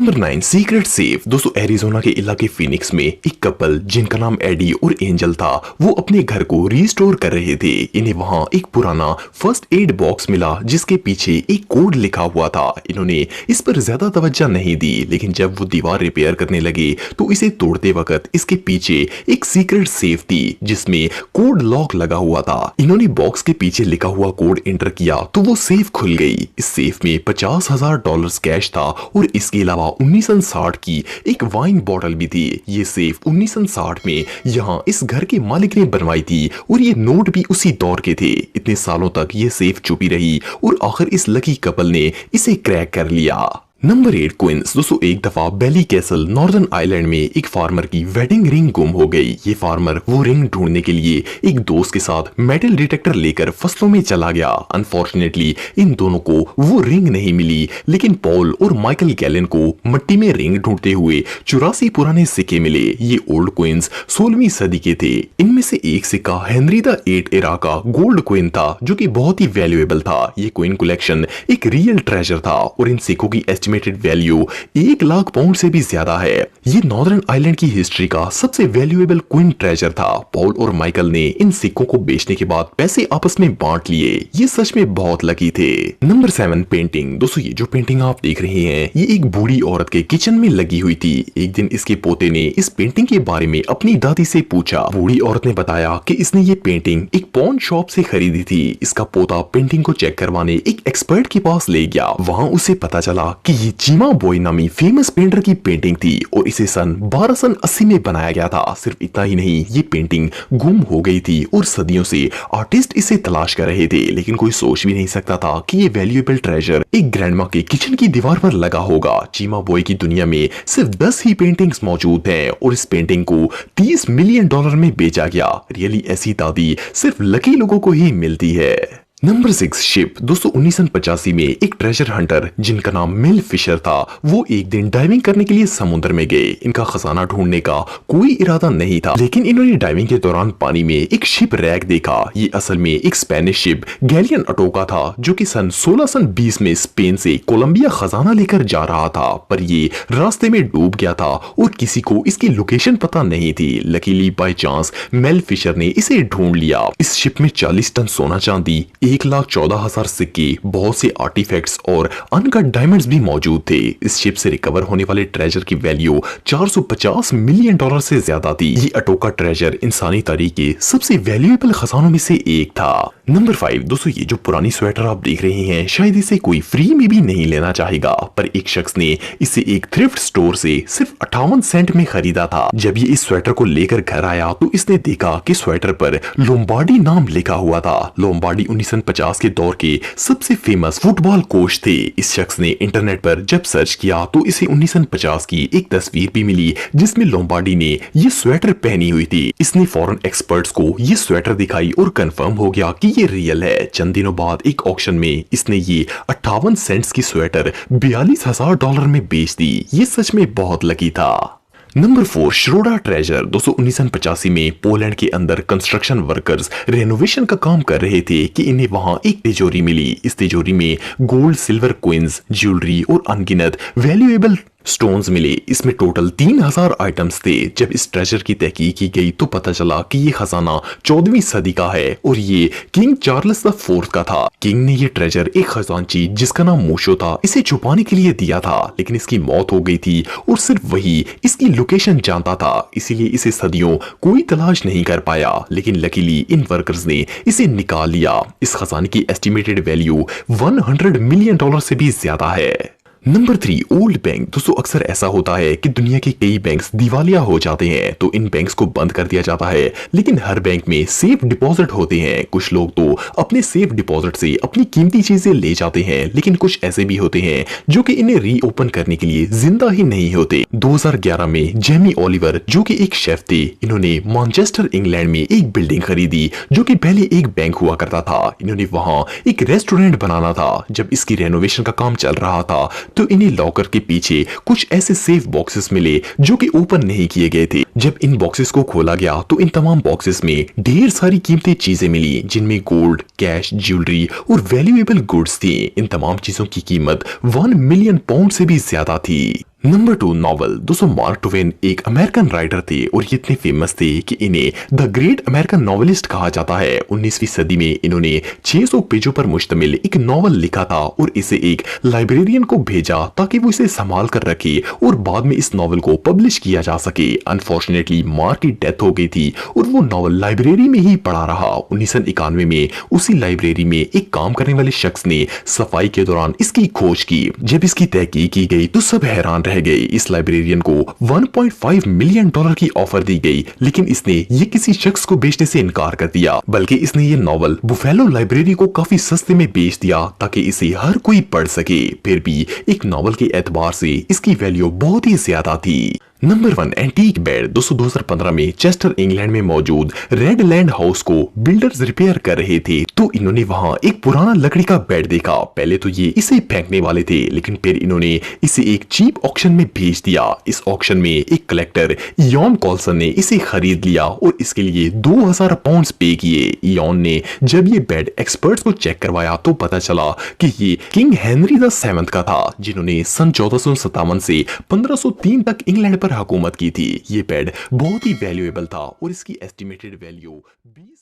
Number 9 secret safe. दोस्तों Arizona के इलाके फिनिक्स में एक कपल जिनका नाम एडी और एंजल था, वो अपने घर को रिस्टोर कर रहे थे। इन्हें वहां एक पुराना फर्स्ट एड बॉक्स मिला जिसके पीछे एक कोड लिखा हुआ था। इन्होंने इस पर ज्यादा तवज्जो नहीं दी, लेकिन जब वो दीवार रिपेयर करने लगे तो इसे तोड़ते वक्त इसके पीछे एक सीक्रेट सेफ थी जिसमें कोड लॉक लगा हुआ था। इन्होंने बॉक्स के पीछे लिखा हुआ कोड एंटर किया तो वो सेफ खुल गई। इस सेफ में $50,000 कैश था और इसके अलावा 1960 की एक वाइन बॉटल भी थी। ये सेफ 1960 में यहाँ इस घर के मालिक ने बनवाई थी और ये नोट भी उसी दौर के थे। इतने सालों तक ये सेफ छुपी रही और आखिर इस लकी कपल ने इसे क्रैक कर लिया। Number 8 queens. दोस्तों एक दफा बेली कैसल नॉर्दर्न आइलैंड में एक फार्मर की वेडिंग रिंग गुम हो गई। ये फार्मर वो रिंग ढूंढने के लिए एक दोस्त के साथ मेटल डिटेक्टर लेकर फसलों में चला गया। अनफॉर्चुनेटली इन दोनों को वो रिंग नहीं मिली, लेकिन पॉल और माइकल गैलन को मिट्टी में रिंग ढूंढते हुए 84 पुराने सिक्के मिले। ये ओल्ड क्वींस 16वीं सदी के थे। इनमें से एक सिक्का हेनरी द 8 एरा का गोल्ड क्वीन था जो कि बहुत ही वैल्यूएबल था। ये क्वीन कलेक्शन एक रियल ट्रेजर था और इन सिक्कों की वैल्यू 1 लाख पाउंड से भी ज्यादा है। ये नॉर्दर्न आइलैंड की हिस्ट्री का सबसे वैल्यूएबल क्वीन ट्रेजर था। पॉल और माइकल ने इन सिक्कों को बेचने के बाद पैसे आपस में बांट लिए। ये सच में बहुत लकी थे। Number 7 painting. दोस्तों ये जो पेंटिंग आप देख रहे हैं ये एक बूढ़ी औरत के किचन में लगी हुई थी। एक दिन इसके पोते ने इस पेंटिंग के बारे में अपनी दादी से पूछा। बूढ़ी औरत ने बताया कि इसने ये पेंटिंग एक पॉन शॉप से खरीदी थी। इसका पोता पेंटिंग को चेक करवाने एक एक्सपर्ट के पास ले गया। वहां उसे पता चला कि ये जिमाबॉय नामी फेमस पेंटर की पेंटिंग थी और इसे सन 1280 में बनाया गया था। सिर्फ इतना ही नहीं, ये पेंटिंग गुम हो गई थी और सदियों से आर्टिस्ट इसे तलाश कर रहे थे, लेकिन कोई सोच भी नहीं सकता था कि ये वैल्यूएबल ट्रेजर एक ग्रैंडमा के किचन की दीवार पर लगा होगा। जिमाबॉय की दुनिया में सिर्फ 10 ही पेंटिंग्स मौजूद हैं और इस पेंटिंग को $30 मिलियन में बेचा गया। रियली ऐसी दादी सिर्फ लकी लोगों को ही मिलती है। Number 6 ship. दोस्तों 1985 में एक ट्रेजर हंटर जिनका नाम मिल फिशर था, वो एक दिन डाइविंग करने के लिए समुद्र में गए। इनका खजाना ढूंढने का कोई इरादा नहीं था, लेकिन इन्होंने डाइविंग के दौरान पानी में एक शिप रैक देखा। ये असल में एक स्पेनिश शिप गैलियन अटोका था जो कि सन 1620 में स्पेन से कोलंबिया खजाना लेकर जा रहा था, पर ये रास्ते में डूब गया था और किसी को इसकी लोकेशन पता नहीं थी। Luckily by chance Mel Fisher ने इसे ढूंढ लिया। इस शिप में 40 टन सोना चांदी, 1,14,000 सिक्के, बहुत से आर्टिफैक्ट्स और अनकट डायमंड्स भी मौजूद थे। इस शिप से रिकवर होने वाले ट्रेजर की वैल्यू $450 मिलियन से ज्यादा थी। ये अटोका ट्रेजर इंसानी तारीख के सबसे वैल्यूएबल खजानों में से एक था। नंबर 5। दोस्तों ये जो पुरानी स्वेटर आप देख रहे हैं शायद इसे कोई फ्री में भी नहीं लेना चाहेगा, पर एक शख्स ने इसे एक थ्रिफ्ट स्टोर से सिर्फ 58 सेंट में खरीदा था। जब ये इस स्वेटर को लेकर घर आया तो इसने देखा कि स्वेटर पर लोम्बार्डी नाम लिखा हुआ था। लोम्बार्डी 1950 के दौर के सबसे फेमस फुटबॉल कोच थे। इस शख्स ने इंटरनेट पर जब सर्च किया तो इसे 1950 की एक तस्वीर भी मिली जिसमें लोम्बार्डी ने ये स्वेटर पहनी हुई थी। इसने फॉरेन एक्सपर्ट्स को ये स्वेटर दिखाई और कंफर्म हो गया कि ये रियल है। चंद दिनों बाद एक ऑक्शन में इसने ये 58 सेंट्स की स्वेटर $42,000 में बेच दी। ये सच में बहुत लकी था। नंबर 4 श्रोडा ट्रेजर। दोस्तों 1985 में पोलैंड के अंदर कंस्ट्रक्शन वर्कर्स रेनोवेशन का काम कर रहे थे कि इन्हें वहां एक तिजोरी मिली। इस तिजोरी में गोल्ड, सिल्वर कॉइन्स, ज्वेलरी और अनगिनत वैल्यूएबल स्टोन्स मिले। इसमें टोटल 3000 आइटम्स थे। जब इस ट्रेजर की तहकीक की गई तो पता चला कि ये खजाना 14वीं सदी का है और ये किंग चार्ल्स IV का था। किंग ने ये ट्रेजर एक खजांची जिसका नाम मूशो था इसे छुपाने के लिए दिया था, लेकिन इसकी मौत हो गई थी और सिर्फ वही इसकी लोकेशन जानता था, इसीलिए इसे सदियों कोई तलाश नहीं कर पाया। लेकिन लकीली इन वर्कर्स ने इसे निकाल लिया। इस खजाने की एस्टिमेटेड वैल्यू $100 मिलियन से भी ज्यादा है। Number 3 old bank. दोस्तों अक्सर ऐसा होता है कि दुनिया के कई बैंक्स दिवालिया हो जाते हैं तो इन बैंक्स को बंद कर दिया जाता है, लेकिन हर बैंक में सेफ डिपॉजिट होते हैं। कुछ लोग तो अपने सेफ डिपॉजिट से अपनी कीमती चीजें ले जाते हैं, लेकिन कुछ ऐसे भी होते हैं जो कि इन्हें रीओपन करने के लिए जिंदा ही नहीं होते। 2011 में जेमी ओलिवर जो कि एक शेफ थे, इन्होंने मैनचेस्टर इंग्लैंड में एक बिल्डिंग खरीदी जो कि पहले एक बैंक हुआ करता था। इन्होंने वहां एक रेस्टोरेंट बनाना था। जब इसकी रेनोवेशन का काम चल रहा था तो इन्हें लॉकर के पीछे कुछ ऐसे सेफ बॉक्सेस मिले जो कि ओपन नहीं किए गए थे। जब इन बॉक्सेस को खोला गया तो इन तमाम बॉक्सेस में ढेर सारी कीमती चीजें मिली जिनमें गोल्ड, कैश, ज्वेलरी और वैल्यूएबल गुड्स थी। इन तमाम चीजों की कीमत 1 मिलियन पाउंड से भी ज्यादा थी। Number 2 novel. दोस्तों मार्क ट्वेन एक अमेरिकन राइटर थे और ये इतने फेमस थे कि इन्हें द ग्रेट अमेरिकन नॉवेलिस्ट कहा जाता है। 19वीं सदी में इन्होंने 600 पेजों पर मुश्तमिल एक नॉवल लिखा था और इसे एक लाइब्रेरियन को भेजा ताकि वो इसे संभाल कर रखे और बाद में इस नॉवल को पब्लिश किया जा सके। अनफॉर्चुनेटली मार्क की डेथ हो गई थी और वो नॉवल लाइब्रेरी में ही पड़ा रहा। 1991 में उसी लाइब्रेरी में एक काम करने वाले शख्स ने सफाई के दौरान इसकी खोज की। जब इसकी तहकीक की गई तो सब हैरान रह गए। इस लाइब्रेरियन को 1.5 मिलियन डॉलर की ऑफर दी गई, लेकिन इसने ये किसी शख्स को बेचने से इनकार कर दिया, बल्कि इसने ये नॉवल बुफेलो लाइब्रेरी को काफी सस्ते में बेच दिया ताकि इसे हर कोई पढ़ सके। फिर भी एक नॉवल के एतबार से इसकी वैल्यू बहुत ही ज्यादा थी। Number 1 antique bed. दोस्तों 2015 में चेस्टर इंग्लैंड में मौजूद रेड लैंड हाउस को बिल्डर्स रिपेयर कर रहे थे तो इन्होंने वहां एक पुराना लकड़ी का बेड देखा। पहले तो ये इसे फेंकने वाले थे, लेकिन फिर इन्होंने इसे एक चीप ऑक्शन में भेज दिया। इस ऑक्शन में एक कलेक्टर इयॉन कॉल्सन ने इसे खरीद लिया और इसके लिए 2000 पाउंड पे किए। इयॉन ने जब ये बेड एक्सपर्ट्स को चेक करवाया तो पता चला कि ये किंग हेनरी द 7th का था, जिन्होंने सन 1457 से 1503 तक इंग्लैंड पर हुकूमत की थी। ये बेड बहुत ही वैल्यूएबल था और इसकी एस्टिमेटेड वैल्यू 20